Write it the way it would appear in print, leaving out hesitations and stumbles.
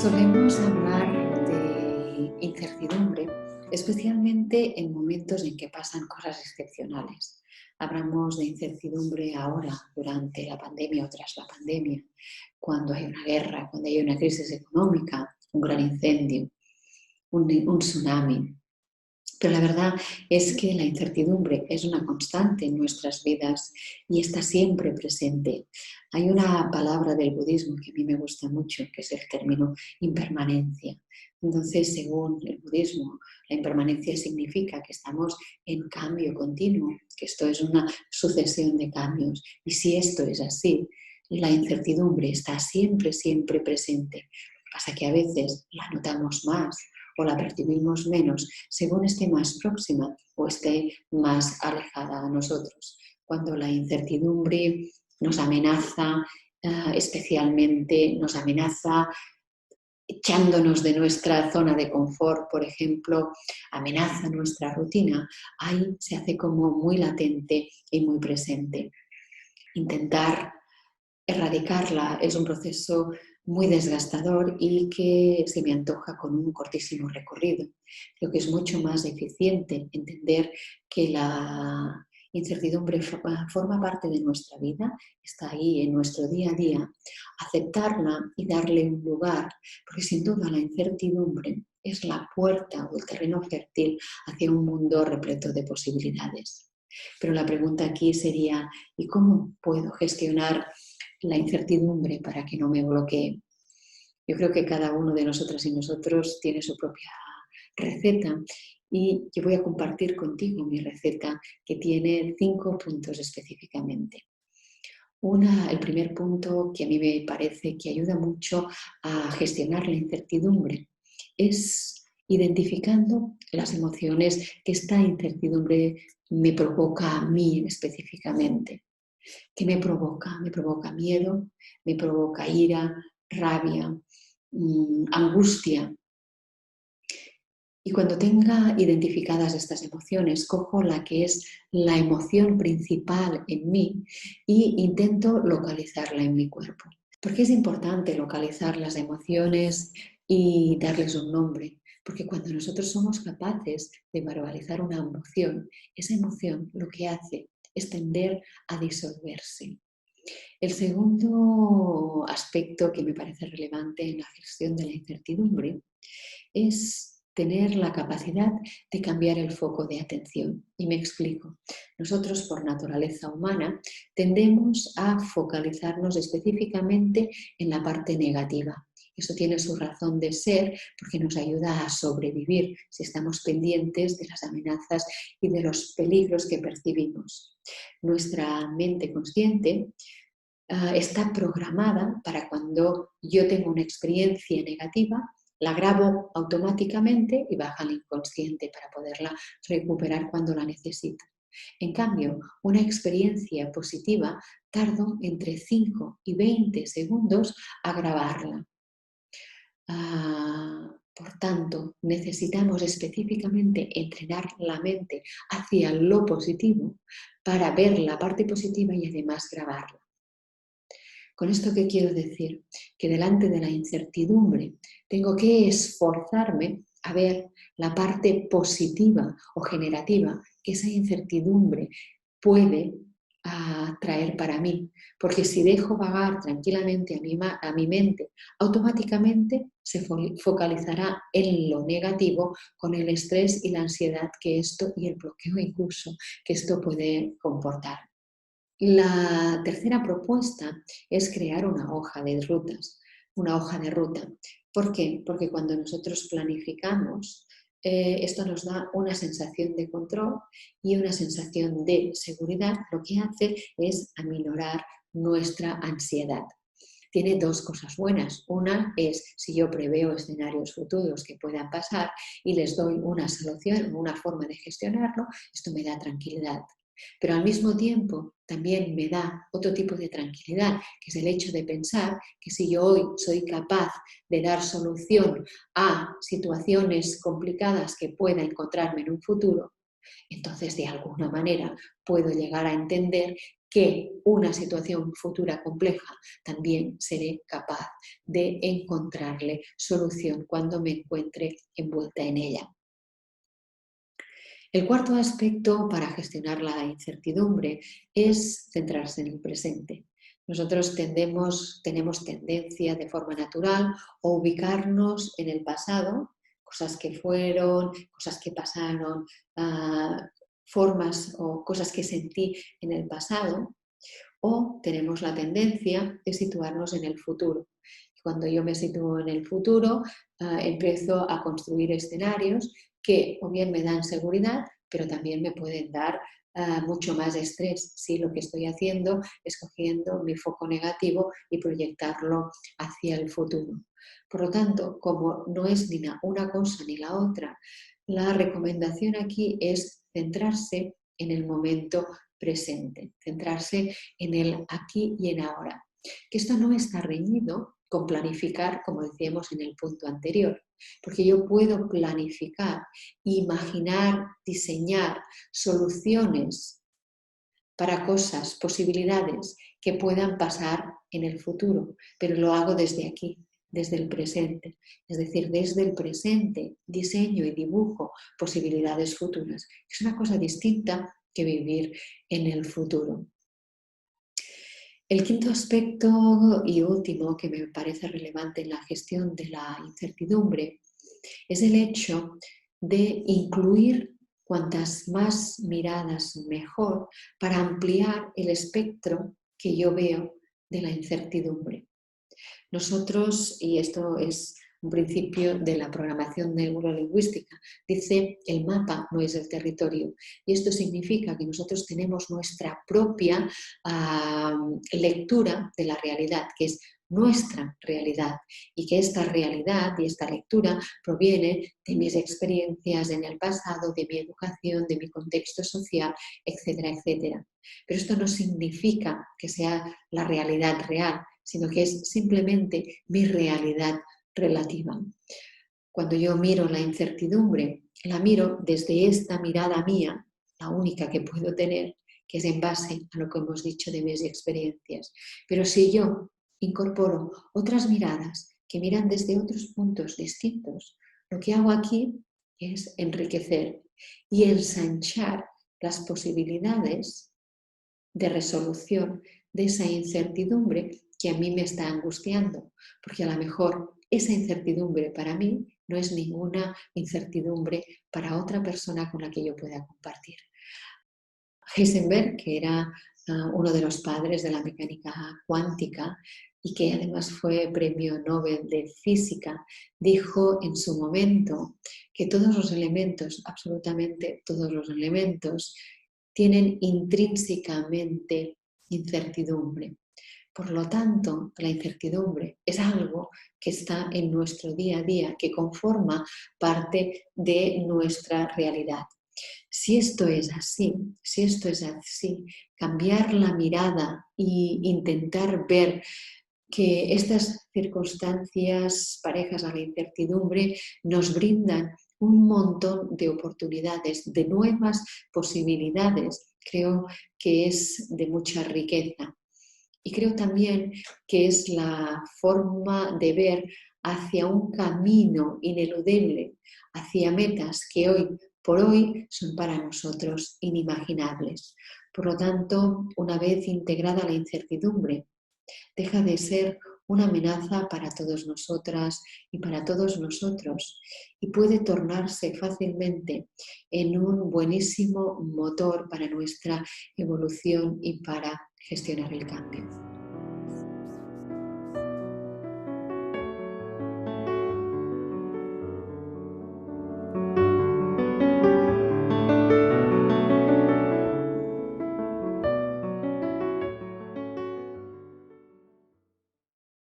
Solemos hablar de incertidumbre, especialmente en momentos en que pasan cosas excepcionales. Hablamos de incertidumbre ahora, durante la pandemia o tras la pandemia, cuando hay una guerra, cuando hay una crisis económica, un gran incendio, un tsunami. Pero la verdad es que la incertidumbre es una constante en nuestras vidas y está siempre presente. Hay una palabra del budismo que a mí me gusta mucho, que es el término impermanencia. Entonces, según el budismo, la impermanencia significa que estamos en cambio continuo, que esto es una sucesión de cambios. Y si esto es así, la incertidumbre está siempre, siempre presente. Lo que pasa es que a veces la notamos más o la percibimos menos según esté más próxima o esté más alejada a nosotros. Cuando la incertidumbre nos amenaza, especialmente nos amenaza echándonos de nuestra zona de confort, por ejemplo, amenaza nuestra rutina, ahí se hace como muy latente y muy presente. Intentar erradicarla es un proceso muy desgastador y que se me antoja con un cortísimo recorrido. Creo que es mucho más eficiente entender que la incertidumbre forma parte de nuestra vida, está ahí en nuestro día a día, aceptarla y darle un lugar, porque sin duda la incertidumbre es la puerta o el terreno fértil hacia un mundo repleto de posibilidades. Pero la pregunta aquí sería, ¿y cómo puedo gestionar la incertidumbre para que no me bloquee? Yo creo que cada uno de nosotras y nosotros tiene su propia receta y yo voy a compartir contigo mi receta, que tiene 5 puntos específicamente. El primer punto que a mí me parece que ayuda mucho a gestionar la incertidumbre es identificando las emociones que esta incertidumbre me provoca a mí específicamente. ¿Qué me provoca? Me provoca miedo, me provoca ira, rabia, angustia. Y cuando tenga identificadas estas emociones, cojo la que es la emoción principal en mí e intento localizarla en mi cuerpo. ¿Por qué es importante localizar las emociones y darles un nombre? Porque cuando nosotros somos capaces de verbalizar una emoción, esa emoción lo que hace es tender a disolverse. El segundo aspecto que me parece relevante en la gestión de la incertidumbre es tener la capacidad de cambiar el foco de atención. Y me explico. Nosotros, por naturaleza humana, tendemos a focalizarnos específicamente en la parte negativa. Eso tiene su razón de ser porque nos ayuda a sobrevivir si estamos pendientes de las amenazas y de los peligros que percibimos. Nuestra mente consciente está programada para cuando yo tengo una experiencia negativa, la grabo automáticamente y baja al inconsciente para poderla recuperar cuando la necesito. En cambio, una experiencia positiva tardo entre 5 y 20 segundos a grabarla. Por tanto, necesitamos específicamente entrenar la mente hacia lo positivo para ver la parte positiva y además grabarla. ¿Con esto qué quiero decir? Que delante de la incertidumbre tengo que esforzarme a ver la parte positiva o generativa que esa incertidumbre puede traer para mí. Porque si dejo vagar tranquilamente a mi mente, automáticamente se focalizará en lo negativo con el estrés y la ansiedad que esto y el bloqueo incluso que esto puede comportar. La tercera propuesta es crear una hoja de rutas, una hoja de ruta. ¿Por qué? Porque cuando nosotros planificamos, esto nos da una sensación de control y una sensación de seguridad. Lo que hace es aminorar nuestra ansiedad. Tiene dos cosas buenas. Una es si yo preveo escenarios futuros que puedan pasar y les doy una solución, una forma de gestionarlo, esto me da tranquilidad. Pero al mismo tiempo también me da otro tipo de tranquilidad, que es el hecho de pensar que si yo hoy soy capaz de dar solución a situaciones complicadas que pueda encontrarme en un futuro, entonces de alguna manera puedo llegar a entender que una situación futura compleja, también seré capaz de encontrarle solución cuando me encuentre envuelta en ella. El cuarto aspecto para gestionar la incertidumbre es centrarse en el presente. Nosotros tenemos tendencia de forma natural a ubicarnos en el pasado, cosas que fueron, cosas que pasaron, formas o cosas que sentí en el pasado, o tenemos la tendencia de situarnos en el futuro. Cuando yo me sitúo en el futuro, empiezo a construir escenarios que o bien me dan seguridad, pero también me pueden dar mucho más estrés si lo que estoy haciendo es cogiendo mi foco negativo y proyectarlo hacia el futuro. Por lo tanto, como no es ni una cosa ni la otra, la recomendación aquí es centrarse en el momento presente, centrarse en el aquí y en ahora. Que esto no está reñido con planificar, como decíamos en el punto anterior, porque yo puedo planificar, imaginar, diseñar soluciones para cosas, posibilidades que puedan pasar en el futuro, pero lo hago desde aquí, desde el presente. Es decir, desde el presente diseño y dibujo posibilidades futuras. Es una cosa distinta que vivir en el futuro. El quinto aspecto y último que me parece relevante en la gestión de la incertidumbre es el hecho de incluir cuantas más miradas mejor para ampliar el espectro que yo veo de la incertidumbre. Nosotros, y esto es un principio de la programación neurolingüística, dice el mapa no es el territorio. Y esto significa que nosotros tenemos nuestra propia lectura de la realidad, que es nuestra realidad, y que esta realidad y esta lectura proviene de mis experiencias en el pasado, de mi educación, de mi contexto social, etcétera, etcétera. Pero esto no significa que sea la realidad real, sino que es simplemente mi realidad relativa. Cuando yo miro la incertidumbre, la miro desde esta mirada mía, la única que puedo tener, que es en base a lo que hemos dicho de mis experiencias. Pero si yo incorporo otras miradas que miran desde otros puntos distintos, lo que hago aquí es enriquecer y ensanchar las posibilidades de resolución de esa incertidumbre que a mí me está angustiando, porque a lo mejor esa incertidumbre para mí no es ninguna incertidumbre para otra persona con la que yo pueda compartir. Heisenberg, que era uno de los padres de la mecánica cuántica y que además fue premio Nobel de Física, dijo en su momento que todos los elementos, absolutamente todos los elementos, tienen intrínsecamente incertidumbre. Por lo tanto, la incertidumbre es algo que está en nuestro día a día, que conforma parte de nuestra realidad. Si esto es así, cambiar la mirada e intentar ver que estas circunstancias parejas a la incertidumbre nos brindan un montón de oportunidades, de nuevas posibilidades, creo que es de mucha riqueza. Y creo también que es la forma de ver hacia un camino ineludible, hacia metas que hoy por hoy son para nosotros inimaginables. Por lo tanto, una vez integrada la incertidumbre, deja de ser una amenaza para todas nosotras y para todos nosotros y puede tornarse fácilmente en un buenísimo motor para nuestra evolución y para gestionar el cambio.